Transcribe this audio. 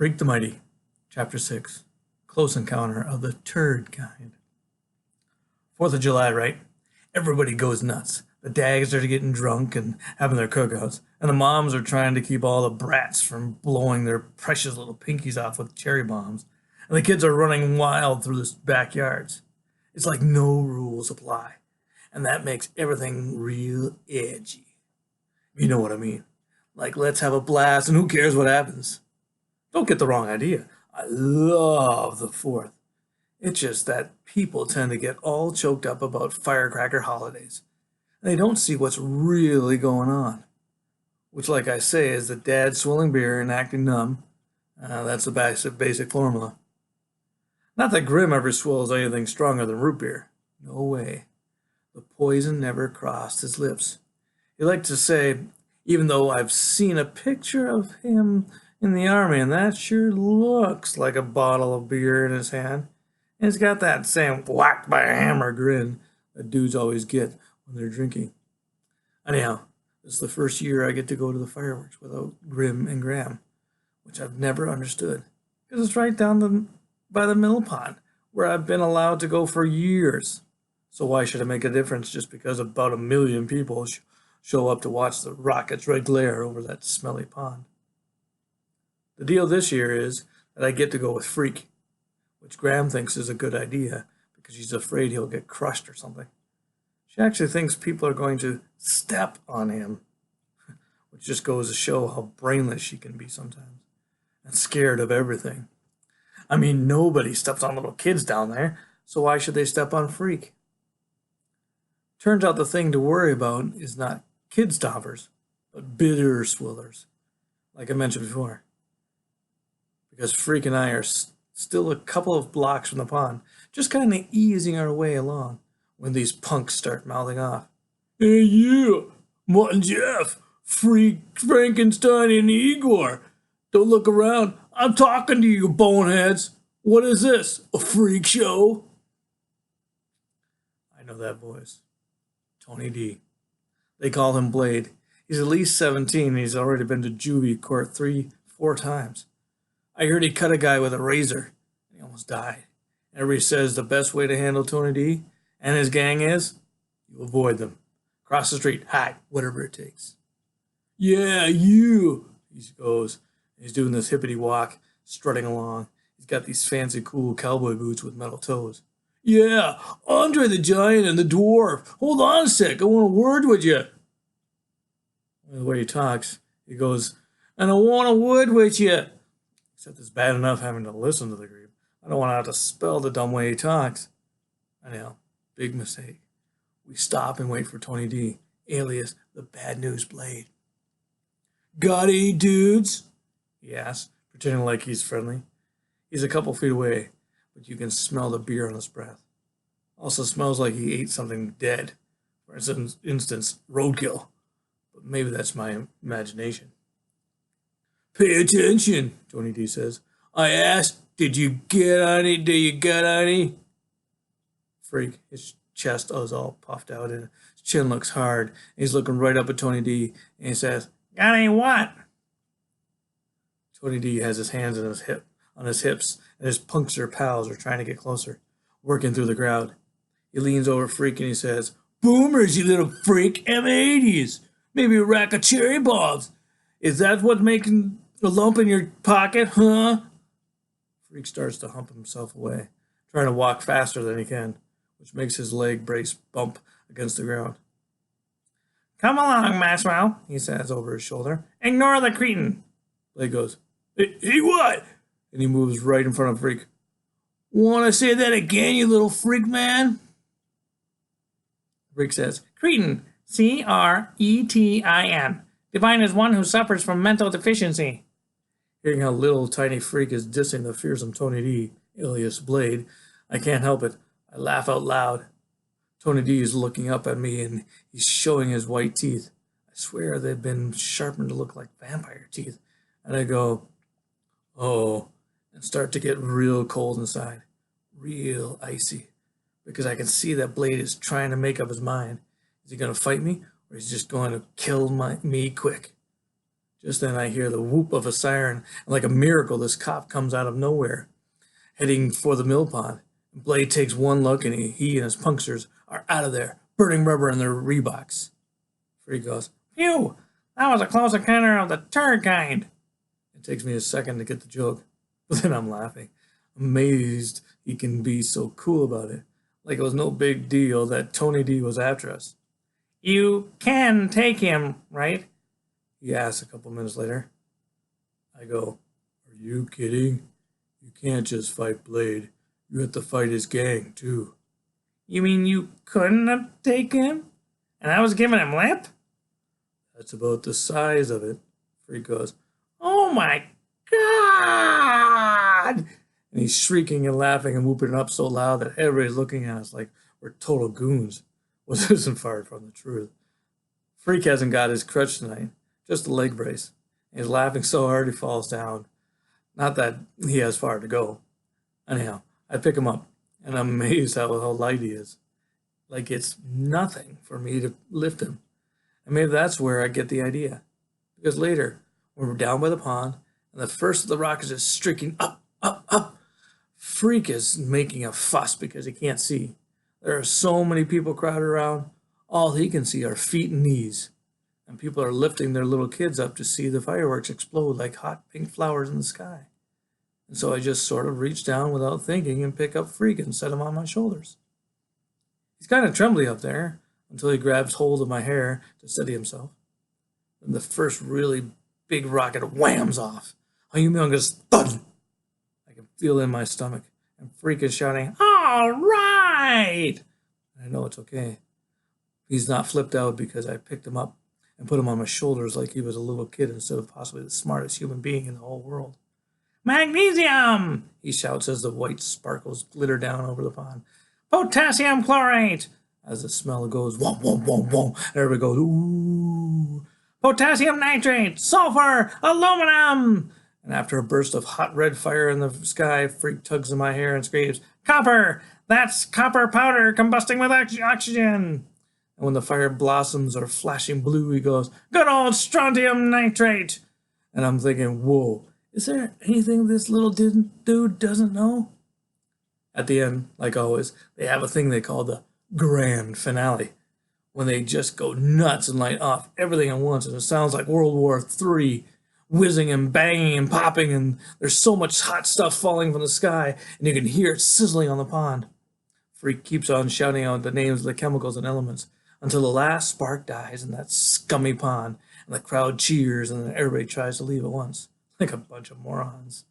Freak the Mighty, Chapter 6, Close Encounter of the Turd Kind. 4th of July, right? Everybody goes nuts. The dads are getting drunk and having their cookouts, and the moms are trying to keep all the brats from blowing their precious little pinkies off with cherry bombs, and the kids are running wild through the backyards. It's like no rules apply, and that makes everything real edgy. You know what I mean? Like, let's have a blast, and who cares what happens? Don't get the wrong idea. I love the 4th. It's just that people tend to get all choked up about firecracker holidays. And they don't see what's really going on. Which, like I say, is the dad swilling beer and acting numb. That's the basic formula. Not that Grimm ever swills anything stronger than root beer. No way. The poison never crossed his lips. He liked to say, even though I've seen a picture of him in the army, and that sure looks like a bottle of beer in his hand. And he's got that same whacked by a hammer grin that dudes always get when they're drinking. Anyhow, this is the first year I get to go to the fireworks without Grim and Graham, which I've never understood, because it's right down by the mill pond, where I've been allowed to go for years. So why should it make a difference just because about 1 million people show up to watch the rockets red glare over that smelly pond? The deal this year is that I get to go with Freak, which Graham thinks is a good idea because she's afraid he'll get crushed or something. She actually thinks people are going to step on him, which just goes to show how brainless she can be sometimes and scared of everything. I mean, nobody steps on little kids down there, so why should they step on Freak? Turns out the thing to worry about is not kid stompers, but bitter swillers, like I mentioned before. Because Freak and I are still a couple of blocks from the pond, just kind of easing our way along, when these punks start mouthing off. Hey you, Martin Jeff, Freak, Frankenstein, and Igor. Don't look around, I'm talking to you, boneheads. What is this, a freak show? I know that voice. Tony D. They call him Blade. He's at least 17 and he's already been to juvie court 3-4 times. I heard he cut a guy with a razor, and he almost died. Everybody says the best way to handle Tony D and his gang is you avoid them. Cross the street, hide, whatever it takes. Yeah, you, he goes. He's doing this hippity walk, strutting along. He's got these fancy, cool cowboy boots with metal toes. Yeah, Andre the Giant and the Dwarf. Hold on a sec, I want a word with you. The way he talks, he goes, and I want a word with you. Except it's bad enough having to listen to the creep. I don't want to have to spell the dumb way he talks. I know, big mistake. We stop and wait for Tony D, alias the Bad News Blade. Got any dudes? He asks, pretending like he's friendly. He's a couple feet away, but you can smell the beer on his breath. Also smells like he ate something dead. For instance, roadkill. But maybe that's my imagination. Pay attention, Tony D says. I asked, did you get any? Do you got any? Freak, his chest is all puffed out and his chin looks hard. And he's looking right up at Tony D and he says, got any what? Tony D has his hands on his hips and his punkster pals are trying to get closer, working through the crowd. He leans over Freak and he says, boomers, you little freak, M80s. Maybe a rack of cherry bombs. Is that what's making a lump in your pocket, huh? Freak starts to hump himself away, trying to walk faster than he can, which makes his leg brace bump against the ground. Come along, Maxwell, he says over his shoulder. Ignore the cretin. Blade goes, hey, what? And he moves right in front of Freak. Want to say that again, you little freak man? Freak says, cretin, C-R-E-T-I-N. Defined as one who suffers from mental deficiency. Hearing how little tiny Freak is dissing the fearsome Tony D, alias Blade, I can't help it. I laugh out loud. Tony D is looking up at me and he's showing his white teeth. I swear they've been sharpened to look like vampire teeth. And I go, oh, and start to get real cold inside. Real icy. Because I can see that Blade is trying to make up his mind. Is he going to fight me? Or he's just going to kill me quick. Just then I hear the whoop of a siren, and like a miracle, this cop comes out of nowhere, heading for the mill pond. Blade takes one look, and he and his punksters are out of there, burning rubber in their Reeboks. Freak goes, "Phew! That was a close encounter of the turd kind." It takes me a second to get the joke, but then I'm laughing, amazed he can be so cool about it, like it was no big deal that Tony D was after us. "You can take him, right?" he asks a couple minutes later. I go, "Are you kidding? You can't just fight Blade. You have to fight his gang, too." "You mean you couldn't have taken him? And I was giving him lip?" "That's about the size of it." Freak goes, "Oh my God!" And he's shrieking and laughing and whooping up so loud that everybody's looking at us like we're total goons. Well, this isn't far from the truth. Freak hasn't got his crutch tonight, just a leg brace. He's laughing so hard he falls down. Not that he has far to go. Anyhow, I pick him up, and I'm amazed how light he is. Like it's nothing for me to lift him. And maybe that's where I get the idea. Because later, when we're down by the pond, and the first of the rockets is streaking up, up, up, Freak is making a fuss because he can't see. There are so many people crowded around, all he can see are feet and knees. And people are lifting their little kids up to see the fireworks explode like hot pink flowers in the sky. And so I just sort of reach down without thinking and pick up Freak and set him on my shoulders. He's kind of trembly up there until he grabs hold of my hair to steady himself. Then the first really big rocket whams off. A humongous thud. I can feel it in my stomach, and Freak is shouting, "All right!" I know it's okay. He's not flipped out because I picked him up and put him on my shoulders like he was a little kid instead of possibly the smartest human being in the whole world. "Magnesium!" he shouts as the white sparkles glitter down over the pond. "Potassium chlorate!" As the smell goes, womp, womp, womp, womp, and everybody goes, "Ooh!" "Potassium nitrate! Sulfur! Aluminum!" And after a burst of hot red fire in the sky, Freak tugs at my hair and screams, "Copper! That's copper powder combusting with oxygen!" And when the fire blossoms are flashing blue, he goes, "Good old strontium nitrate!" And I'm thinking, whoa, is there anything this little dude doesn't know? At the end, like always, they have a thing they call the grand finale, when they just go nuts and light off everything at once, and it sounds like World War III, whizzing and banging and popping, and there's so much hot stuff falling from the sky, and you can hear it sizzling on the pond. Freak keeps on shouting out the names of the chemicals and elements until the last spark dies in that scummy pond, and the crowd cheers, and then everybody tries to leave at once, like a bunch of morons.